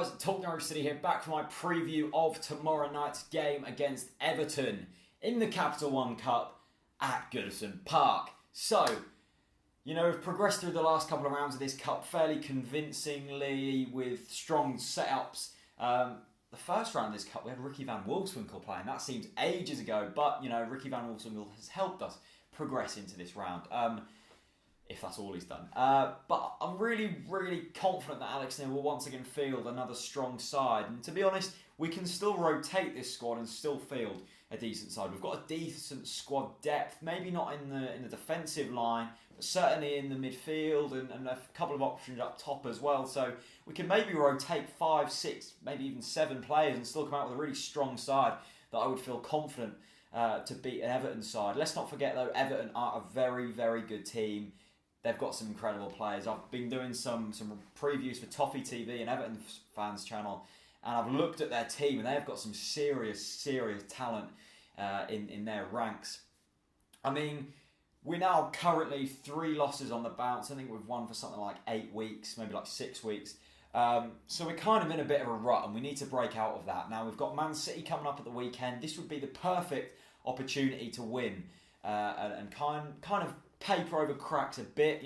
guys, TalkNorwichCity here, back for my preview of tomorrow night's game against Everton in the Capital One Cup at Goodison Park. So, we've progressed through the last couple of rounds of this cup fairly convincingly with strong setups. The first round of this cup, we had Ricky Van Wolfswinkel playing. That seems ages ago, but, Ricky Van Wolfswinkel has helped us progress into this round. If that's all he's done. But I'm really, really confident that Alex Neil will once again field another strong side. And to be honest, we can still rotate this squad and still field a decent side. We've got a decent squad depth, maybe not in the defensive line, but certainly in the midfield and a couple of options up top as well. So we can maybe rotate 5, 6, maybe even 7 players and still come out with a really strong side that I would feel confident to beat an Everton side. Let's not forget though, Everton are a very, very good team. They've got some incredible players. I've been doing some previews for Toffee TV and Everton fans channel, and I've looked at their team, and they've got some serious talent in their ranks. I mean, we're now currently 3 losses on the bounce. I think we've won for something like 8 weeks, maybe like 6 weeks. So we're kind of in a bit of a rut, and we need to break out of that. Now we've got Man City coming up at the weekend. This would be the perfect opportunity to win and kind of paper over cracks a bit.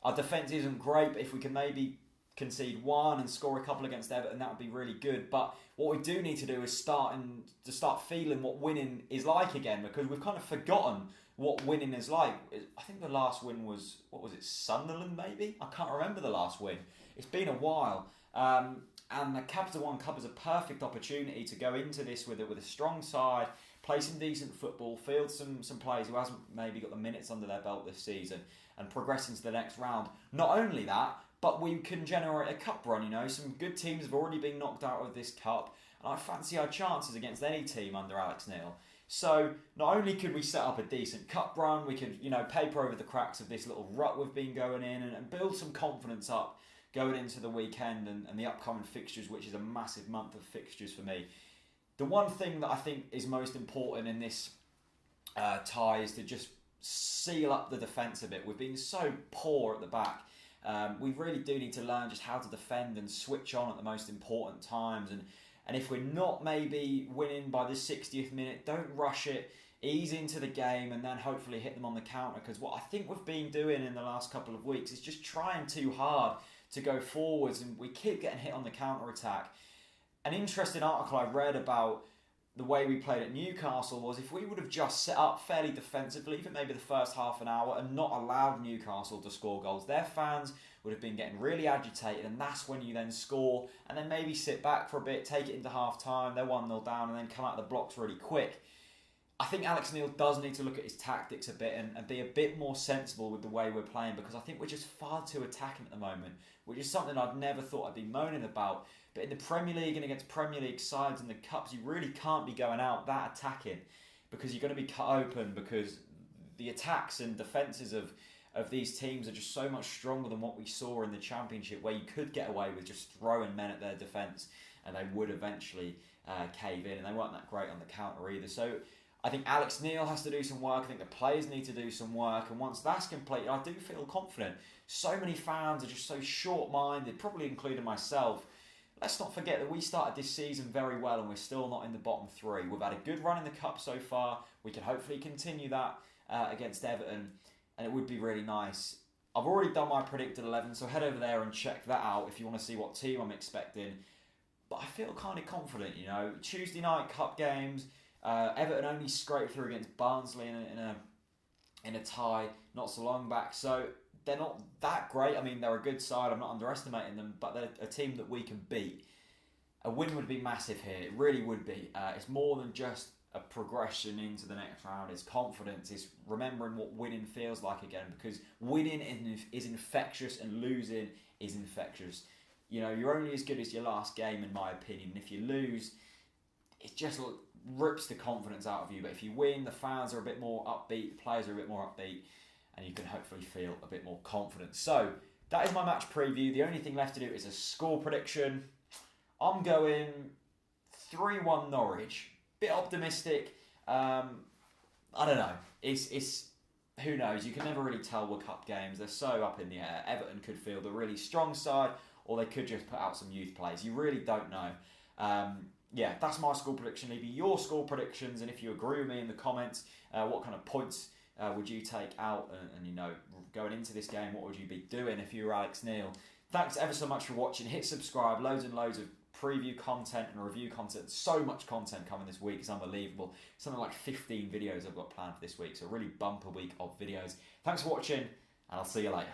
Our defence isn't great, but if we can maybe concede 1 and score a couple against Everton, that would be really good. But what we do need to do is start feeling what winning is like again, because we've kind of forgotten what winning is like. I think the last win was, Sunderland maybe? I can't remember the last win. It's been a while. And the Capital One Cup is a perfect opportunity to go into this with a strong side, play some decent football, field some players who hasn't maybe got the minutes under their belt this season, and progress into the next round. Not only that, but we can generate a cup run. Some good teams have already been knocked out of this cup, and I fancy our chances against any team under Alex Neil. So not only could we set up a decent cup run, we could paper over the cracks of this little rut we've been going in and build some confidence up going into the weekend and the upcoming fixtures, which is a massive month of fixtures for me. The one thing that I think is most important in this tie is to just seal up the defence a bit. We've been so poor at the back. We really do need to learn just how to defend and switch on at the most important times. And if we're not maybe winning by the 60th minute, don't rush it. Ease into the game and then hopefully hit them on the counter. Because what I think we've been doing in the last couple of weeks is just trying too hard to go forwards, and we keep getting hit on the counter attack. An interesting article I read about the way we played at Newcastle was if we would have just set up fairly defensively for maybe the first half an hour and not allowed Newcastle to score goals, their fans would have been getting really agitated, and that's when you then score and then maybe sit back for a bit, take it into half time, they're 1-0 down and then come out of the blocks really quick. I think Alex Neil does need to look at his tactics a bit and be a bit more sensible with the way we're playing, because I think we're just far too attacking at the moment, which is something I'd never thought I'd be moaning about. But in the Premier League and against Premier League sides in the Cups, you really can't be going out that attacking, because you're going to be cut open, because the attacks and defences of these teams are just so much stronger than what we saw in the Championship, where you could get away with just throwing men at their defence and they would eventually cave in, and they weren't that great on the counter either. So I think Alex Neil has to do some work. I think the players need to do some work. And once that's complete, I do feel confident. So many fans are just so short-minded, probably including myself. Let's not forget that we started this season very well and we're still not in the bottom 3. We've had a good run in the Cup so far. We can hopefully continue that against Everton, and it would be really nice. I've already done my predicted 11, so head over there and check that out if you want to see what team I'm expecting. But I feel kind of confident, Tuesday night Cup games. Everton only scraped through against Barnsley in a tie not so long back, so they're not that great. I mean, they're a good side, I'm not underestimating them, but they're a team that we can beat. A win would be massive here, it really would be. It's more than just a progression into the next round, it's confidence, it's remembering what winning feels like again, because winning is infectious and losing is infectious. You're only as good as your last game, in my opinion, and if you lose, it just rips the confidence out of you. But if you win, the fans are a bit more upbeat, the players are a bit more upbeat, and you can hopefully feel a bit more confident. So that is my match preview. The only thing left to do is a score prediction. I'm going 3-1 Norwich. Bit optimistic. I don't know. It's who knows? You can never really tell with cup games. They're so up in the air. Everton could field a really strong side, or they could just put out some youth players. You really don't know. Yeah, that's my score prediction. Leave your score predictions, and if you agree with me in the comments, what kind of points would you take out? And you know, going into this game, what would you be doing if you were Alex Neil? Thanks ever so much for watching. Hit subscribe. Loads and loads of preview content and review content. So much content coming this week. It's unbelievable. Something like 15 videos I've got planned for this week. So a really bumper week of videos. Thanks for watching, and I'll see you later.